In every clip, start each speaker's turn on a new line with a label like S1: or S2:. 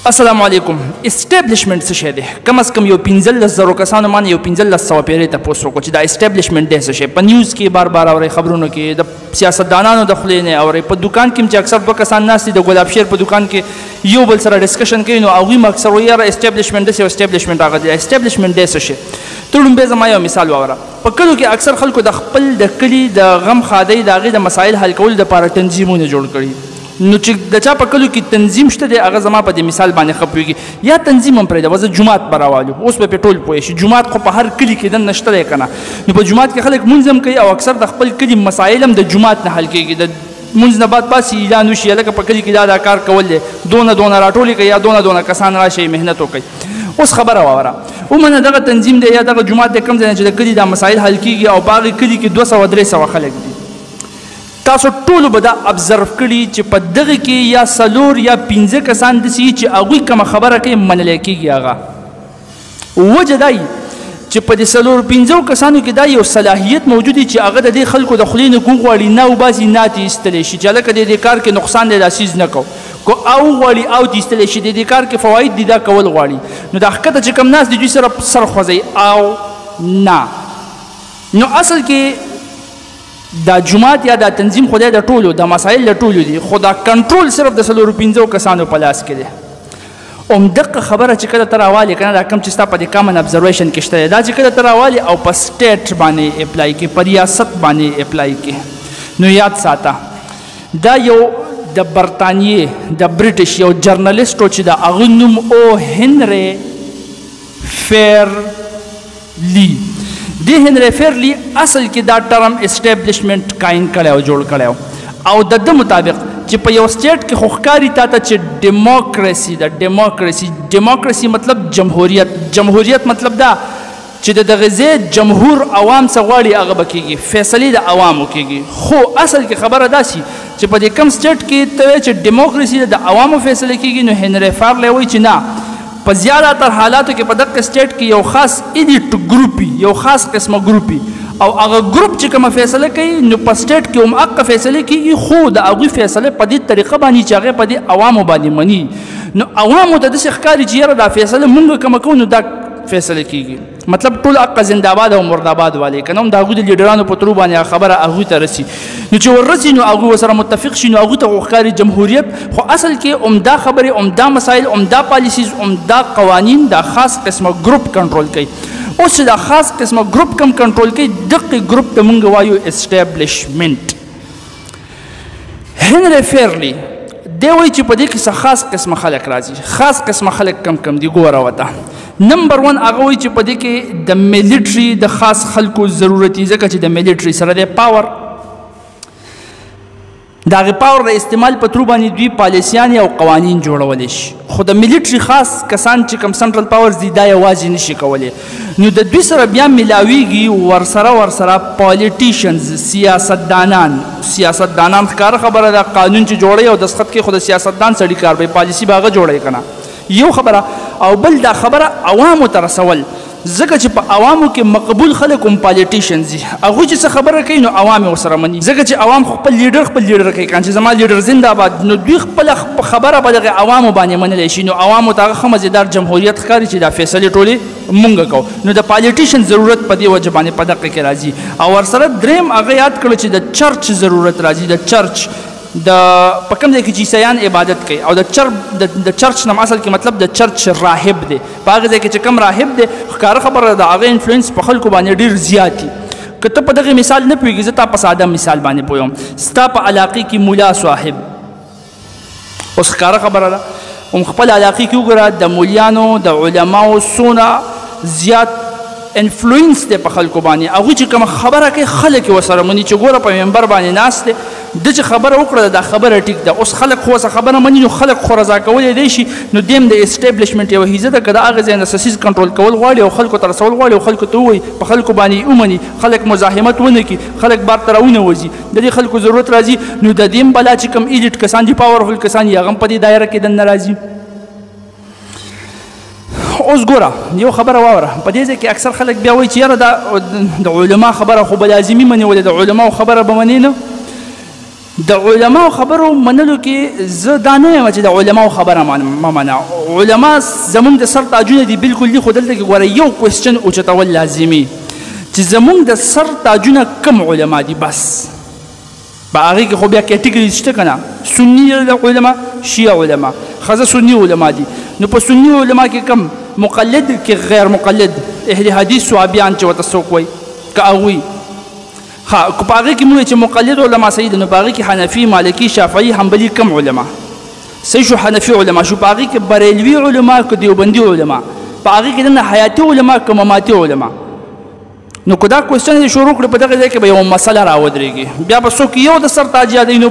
S1: السلام علیکم. اسټیبلیشمنټ څه شی دی؟ کم از کم یو 15,000 کسانو باندې یو 1500 پیرې تپوس وکړو چې دا اسټیبلیشمنټ دی څه شی. په نیوز کې بار بار اورئ، خبرونو کې د سیاستدانانو د خولې نه اورئ، په دکان کې چې اکثر 2 کسان ناست دي د ګلاب شیر په دکان کې یو بل سره ډسکشن کوي، نو هغوی م اکثر وایي یاره اسټیبلیشمنټ داسې یو اسټیبلیشمنټ هغه دی. اسټیبلیشمنټ دی څه شی؟ ته لومبی زما یو مثال واوره. په کلو کې اکثر خلکو د خپل د کلي د غم ښادۍ د هغې د مسایل حل کولو دپاره تنظیمونه جوړ کړي. نو چې د چا په کلو کې تنظیم شته دی هغه زما په دې مثال باندې ښه پوهېږي. یا تنظیم هم پرېږده، وزه جومات به راوالو، اوس به پرې ټول پوه شي. جومات خو په هر کلي کې دننه شته دی که نه، نو په جومات کې خلک مونځ هم کوي او اکثر د خپل کلي مسایل هم د جومات نه حل کېږي. د مونځ نه بعد پاسې اعلان وشي هلکه په کلي کې دا کار کول دی، دونه راټولې کوي یا دونه کسان راشئ محنت وکړئ. اوس خبره واوره، عموما دغه تنظیم دی یا دغه جومات دی کوم ځای نه چې د کلي دا مسایل حل کېږي او په هغې کلي کې 200-300 خلک دي. تاسو ټولو به دا ابزرو کړي چې په دغه کې یا 4 یا 5 کسان داسې چې هغوی کومه خبره کوي منلی کېږي. هغه وجه دا چې په دې 4-5 کسانو کې دا یو صلاحیت موجود دی چې هغه د دې خلکو د خولې نه وغواړي نه وباسي نه ترې ایستلی شي چې هلکه د دې کار کې نقصان دی دا څیز نه کوو، کو او غواړي او ترې ایستلی شي، د دې کار کې فواید دي دا کول غواړي. نو دا ښکته چې کوم ناست دي دوی سره سر خوځوي او نه. نو اصل کې دا جومات یا دا تنظیم خدای د ټولو د مسایل د ټولو دي، خو دا کنټرول صرف د 4-5 کسانو په لاس کې دی. همدغه خبره چې کله ته راوالې که نه دا کوم چې ستا په دې کامن ابزرویشن کې شته دی، دا چې کله ته راوالې او په سټیټ باندې اپلای کې، په ریاست باندې اپلای کې، نو یاد ساته دا یو د برطانیې د برټش یو جرنلسټ و چې د هغه نوم او هنری فیرلی. دی هنری فیرلی اصل کې دا ټرم اسټیبلیشمنټ قایم کړی او جوړ کړی او د ده مطابق چې په یو سټیټ کې خو ښکاري تا ته چې ډیموکراسي ده. ډیموکراسي مطلب جمهوریت مطلب دا چې د دغه ځای جمهور عوام څه غواړي هغه به کېږي، فیصلې د عوامو کېږي. خو اصل کې خبره داسې چې په دې کم سټیټ کې ته وایې چې ډیموکراسي د عوامو فیصلې کېږي، نو هنری فیرلی وایي چې نه، په زیاتره حالاتو کې په دغه سټیټ کې یو خاص ایلیټ ګروپ یو خاص قسمه ګروپ او هغه ګروپ چې کومه فیصله کوي نو په سټیټ کې هم هغه فیصلې کېږي، خو د هغوی فیصلې په دې طریقه باندې چې هغې په دې عوامو باندې مني. نو عوامو ته داسې ښکاري چې یاره دا فیصله مونږ کومه کوو، نو دا فیصله کېږي. مطلب ټول حق زنده‌باد او مرده‌باد والي که نه هم د هغوی د لیډرانو په ترو باندې خبره هغوی ته رسي. نو چې ورسي نو هغوی ورسره متفق شي، نو هغوی ته خو ښکاري جمهوریت، خو اصل کې عمده خبرې، عمده مسایل، عمده پالیسیز، عمده قوانین دا خاص قسمه ګروپ کنټرول کوي. اوس چې دا خاص قسمه ګروپ کم کنټرول کوي دغه ګروپ ته موږ وایو اسټیبلیشمنټ. هنری فیرلی دی وایي چې په دې کې څه خاص قسمه خلک راځي. خاص قسمه خلک کم دي؟ ګوره ورته. نمبر 1 هغه وایي چې په دې کې د میلیټري د خاص خلکو ضرورت دی، ځکه چې د میلیټري سره د پاور د هغې پاور د استعمال په ترو باندې دوی پالیسیانې او قوانین جوړولی شي. خو د میلیټري خاص کسان چې کوم سنټرل پاورز دي دا یوازې نشي کولی، نو د دوی سره بیا میلاویږي ورسره پالیټیشنز، سیاستدانان ښکاره خبره ده، قانون چې جوړوي او دستخط کوي خو د سیاستدان سړي کار به پالیسي به هغه جوړوي که نه، یو خبره. او بل دا خبره عوامو ته رسول، ځکه چې په عوامو کې مقبول خلک هم پالیټیشنز دي، هغوی چې څه خبره کوي نو عوام یې ورسره مني، ځکه چې عوام خپل لیډر کوي که چې زما لیډر زنده باد، نو دوی خپله خبره به دغه عوامو باندې منلی شي، نو عوامو ته هغه ښه مزېدار جمهوریت ښکاري چې دا فیصلې ټولې مونږ کوو. نو د پالیټیشن ضرورت په دې وجه باندې په دقه کې راځي. او ورسره دریم هغه یاد کړو چې د چرچ ضرورت راځي. د چرچ په کوم ځای کې چې عیسایان عبادت کوي او د چرچ نم اصل کې مطلب د چرچ راهب دی، په هغه ځای کې چې کوم راهب دی ښکاره خبره د هغه انفلوئنس په خلکو باندې ډېر زیات دي. که ته په دغه مثال نه پوهېږې، زه تا په ساده مثال باندې پوهیم. ستا په علاقې کې مولا صاحب، اوس ښکاره خبره ده، هم خپل علاقې کې وګوره د مولیانو د علماو څونه زیات انفلوئنس دی په خلکو باندې. هغوی چې کومه خبره کوي خلک یې ورسره مني، چې ګوره په منبر باندې ناست دی، ده چې خبره وکړه دا خبره ټیک ده. اوس خلک خو ورسره خبره مني، نو خلک خو رضا کولی دی شي. نو دیم د اسټیبلیشمنټ یوه حیزه ده، که د هغه ځای نه څه څیز کنټرول کول غواړي او خلکو ته رسول غواړي او خلکو ته ووایي، په خلکو باندې ومني، خلک مزاحمت ونه کړي، خلک بار ته راونوځي، د دې خلکو ضرورت راځي. نو د دیم بلا چې کوم ایلیټ کسان دي، پاورفل کسان دي، هغه هم په دې دایره کې دننه راځي. اوس ګوره یو خبره واوره، په دې ځای کې اکثر خلک بیا وایي چې یاره د علما خبره خو به لازمي منې، ولې د علماو خبره به منې نه. د علماو خبرو منلو کې زه دا نه یم چې د علماو خبره ما منع. علما زمونږ د سر تاجونه دي بالکل دي، خو دلته کې ګوره یو کوېسچن اوچتول لازمي چې زمونږ د سر تاجونه کم علما دي. بس په هغې کې خو بیا کیټګریز شته که نه، سني علما، شیعه علما، ښځه سني علما دي. نو په سني علما کې کم مقلد کې غیر مقلد اهل حدیث صحابیان چې ورته څوک وایي که هغوی ها په هغې کې موږ چې مقلد علما صحیح دي، نو په هغې کې حنفي، مالکي، شافعي، حنبلي کم علما صحیح شو. حنفي علما شو، په هغې کې بریلوي علما که دیوبندي علما، په هغې کې دنه حیاتي علما که مماتي علما. نو که دا کوېسچن یې شروع کړي په دغه ځای کې به یوه مسله راودرېږي، بیا به څوک یو د سر تاج یادوي نو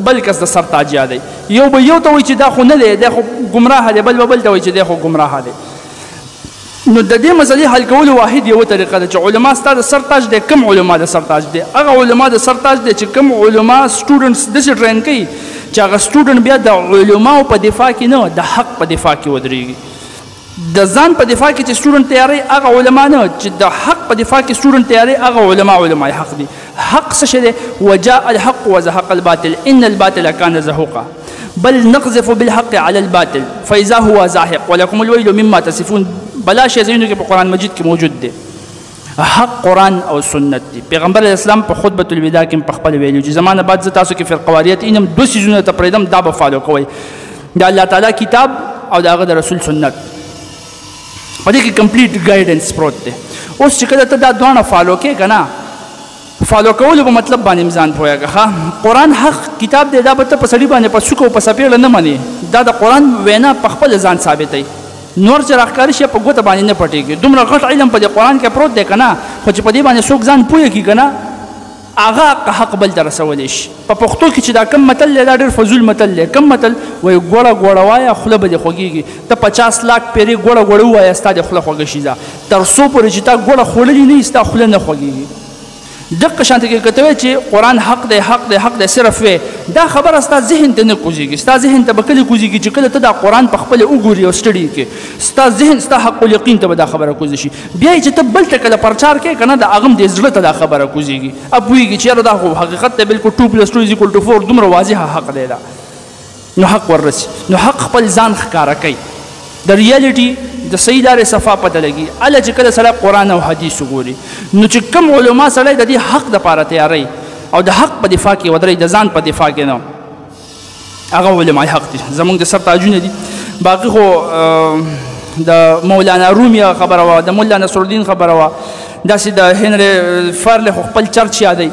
S1: بل کس د سر تاج یادوي. یو به یو ته وایي چې دا خو نه دی، دا خو ګمراه دی، بل به بل ته وایي چې دی خو ګمراه دی. نو د دې مسلې حل کولو واحد یوه طریقه ده چې علما ستا د سر تاج دی. کم علما د سر تاج دی؟ هغه علما د سر تاج دی چې کم علما سټوډنټس داسې ټرین کوي چې هغه سټوډنټ بیا د علماو په دفاع کې نه، د حق په دفاع کې ودرېږي. د ځان په دفاع کې چې سټوډنټ تیاری هغه علما نه، چې د حق په دفاع کې سټوډنټ تیاری هغه علماء حق دي. حق څه شی دی؟ وجاء الحق وزهق الباطل ان الباطل كان زهوقا بل نقذف بالحق على الباطل فاذا هو زاهق ولكم الويل مما تصفون. بلا شی ځایونو کې په قرآن مجید کې موجود دی. حق قرآن او سنت دی. پیغمبر اسلام په خطبة الوداع کې په خپل ویلي چې زمانه بعد زه تاسو کې فرقواریت اینم دوه څیزونه ته پرېږدم، دا به فالو کوئ، د الله تعالی کتاب او د هغه د رسول سنت. په دې کې کمپلیټ ګایډنس پروت دی. اوس چې کله ته دا دواړه فالو کې که نه، فالو کولو په مطلب باندې ځان پوهېږه. ښه قرآن حق کتاب دی، دا به ته په سړي باندې په سوک او په سپېړه نه منې، دا د قرآن وینا په خپله ځان ثابتوي. نور چې راښکاره شي په ګوته باندې نه پټېږي. دومره غټ علم په دې قرآن کې پروت دی که نه، خو چې په دې باندې څوک ځان پوهه کړي که نه، هغه حق بل ته رسولی شي. په پښتو کې چې دا کم متل دی دا ډېر فضول متل دی. کم متل وایي ګوړه ګوړه وایه خوله به دې خوږېږي. ته 50 لاک پیرې ګوړه ګوړه ووایه ستا د خوله خوږه شي. تر څو پورې چې تا ګوړه خوړلې نه وي ستا خوله نه خوږېږي. دقه شانته کې که ته وایې چې قرآن حق دی حق دی حق دی صرف وی، دا خبره ستا ذهن ته نه کوزېږي. ستا ذهن ته به کله کوزېږي چې کله ته دا قرآن په خپله وګوري او سټډي کې، ستا ذهن ستا حق الیقین ته به دا خبره کوزه شي. بیا یې چې ته بل ته کله پرچار کوې که نه، د هغه هم دې زړه ته دا خبره کوزېږي، پوهېږي چې یاره دا خو حقیقت دی، بالکل 2+2=4 دومره واضحه حق دی دا. نو حق وررسي. نو حق خپل ځان ښکاره کوي، د ریالټي د صحیح لارې صفا پته لګي. هله چې کله سړی قرآن او حدیث وګوري، نو چې کوم علما سړی د دې حق دپاره تیاری او د حق په دفاع کې ودرئ، د ځان په دفاع کې نه، هغه علماء حق دي. زمونږ د سر تاجونه دي. باقي خو د مولانا رومي خبره وه، د مولا نصرالدین خبره وه، داسې د هنري فرل خو خپل چرچ یادوي،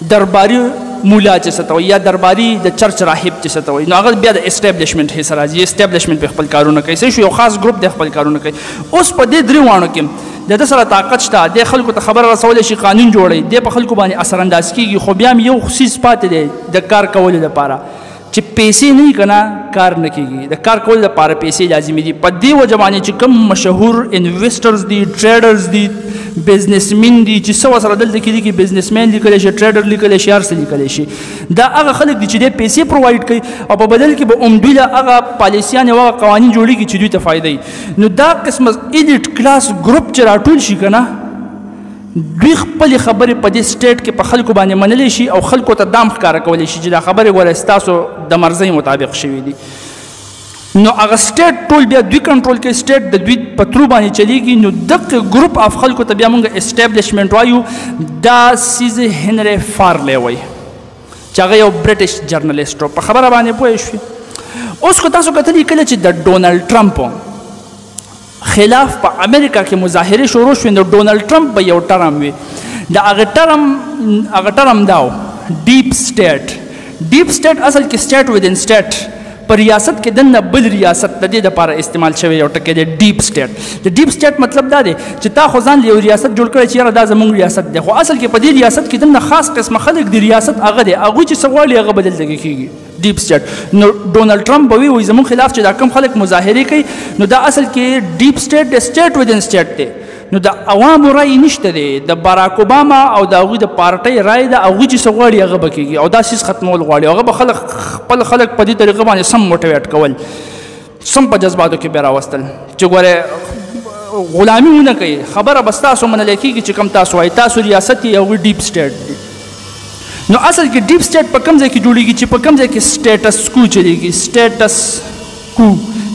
S1: درباري مولا چې څه ته وایي یا درباري د چرچ راهب چې څه ته وایي. نو هغه بیا د اسټیبلیشمنټ حصه راځي. اسټیبلیشمنټ په خپل کارونه کوي، صحیح شو، یو خاص ګروپ د خپل کارونه کوي. اوس په دې درې واڼو کې د ده سره طاقت شته، د خلکو ته خبره رسولی شي، قانون جوړوي، د په خلکو باندې اثرانداز کېږي. خو بیا هم یو خصوص پاتې دی د کار کولو لپاره، چې پیسې نه وي که نه کار نه کېږي. د کار کولو لپاره پیسې لازمي دي. په دې وجه باندې چې کوم مشهور انویسټرز دي، ټریډرز دي، بزنسمین دي، چې څه ورسره دلته کې لیکي بزنسمین لیکلی شي، ټریډر لیکلی شي، هر څه لیکلی شي، دا هغه خلک دي چې دوی پیسې پرووایډ کوي او په بدل کې به دوی له هغه پالیسیانې او هغه قوانین جوړېږي چې دوی ته فایده وي. نو دا قسمه ایلیټ کلاس ګروپ چې راټول شي که نه، دوی خپلې خبرې په دې سټیټ کې په خلکو باندې منلی شي او خلکو ته دام ښکاره کولی شي چې دا خبرې ګوره ستاسو د مرضۍ مطابق شوي دي. نو هغه سټیټ ټول بیا دوی کنټرول کوي، سټیټ د دوی په ترو باندې چلیږي. نو دغه ګروپ اف خلکو ته بیا موږ اسټیبلیشمنټ وایو. دا سیز هنري فارلی وایي چې هغه یو برټش جرنلیسټ و. په خبره باندې پوه شوي. اوس خو تاسو کتلي کله چې د ډونالډ ټرمپ خلاف په امریکا کې مظاهرې شروع شوې، نو ډونالډ ټرمپ به یو ټرم وي، د هغه ټرم دا و ډیپ سټیټ. ډیپ سټیټ اصل کې سټیټ ودن سټیټ، په ریاست کې دننه بل ریاست د دې دپاره استعمال شوی یو ټکی دی ډیپ سټیټ. د ډیپ سټیټ مطلب دا دی چې تا خو ځان یو ریاست جوړ کړی چې یاره دا زموږ ریاست دی، خو اصل کې په دې ریاست کې دننه خاص قسمه خلک د ریاست هغه دی، هغوی چې څه غواړي هغه به دلته کېږي. ډیپ سټیټ. نو ډونالډ ټرمپ به وایي زموږ خلاف چې دا کم خلک مظاهرې کوي، نو دا اصل کې ډیپ سټیټ د سټیټ ودن سټیټ دی. نو د عوامو رای نشته دی، د باراک اوباما او د هغوی د پارټۍ رای ده، هغوی چې څه غواړي هغه به کېږي او دا سیز ختمول غواړي. هغه به خپل خلک په دې طریقه باندې سم موټیویټ کول، سم په جذباتو کې بیا راوستل چې ګورې غلامي ونه کوي. خبره به ستاسو منلی کېږي چې کوم تاسو وایي، تاسو ریاست یې هغوی ډیپ سټیټ دی. نو اصل کې ډیپ سټیټ په کوم ځای کې جوړیږي چې په کوم ځای کې سټیټس کو چلیږي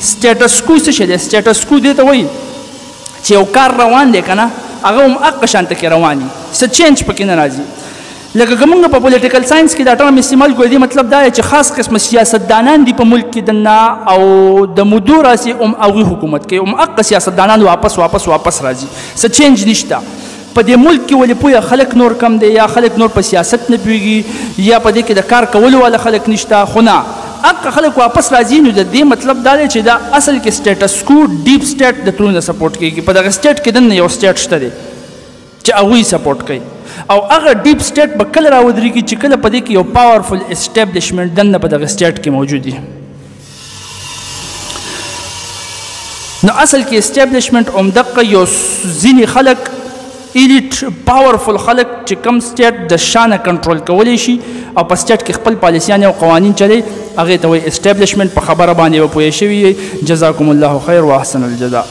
S1: سټیټس کو څه شی دی سټیټس کو دې ته وایي چې یو کار روان دی که نه هغه هم هغه شانته کې روان وي څه چینج پکې نه راځي لکه که موږ په پولیټیکل ساینس کې دا ټرم استعمال کړو دې مطلب دا دی چې خاص قسمه سیاستدانان دي په ملک کې دننه او د مودو راسي هم هغوی حکومت کوي هم هغه سیاستدانان واپس راځي څه چینج نشته په دې ملک کې ولې پوهه خلک نور کم دی یا خلک نور په سیاست نه پوهېږي یا په دې کې د کار کولو والا خلک نشته خو نه هغه خلک واپس راځي نو د دې مطلب دا دی چې دا اصل کې سټیټس کو ډیپ سټیټ د ټولو نه سپورټ کېږي په دغه سټیټ کې دننه یو سټیټ شته دی چې هغوی سپورټ کوي او هغه ډیپ سټیټ به کله راودرېږي چې کله په دې کې یو پاورفل اسټیبلیشمنټ دننه په دغه سټیټ کې موجود وي نو اصل کې اسټیبلیشمنټ همدغه یو ځینې خلک ایلیټ پاورفل خلک چې کم سټیټ د شانه کنټرول کولی شي او په سټیټ کې خپل پالیسیانې او قوانین چلی هغې ته وایي اسټیبلیشمنټ په خبره باندې به پوهې شوي جزاکم الله خیر واحسن الجزاء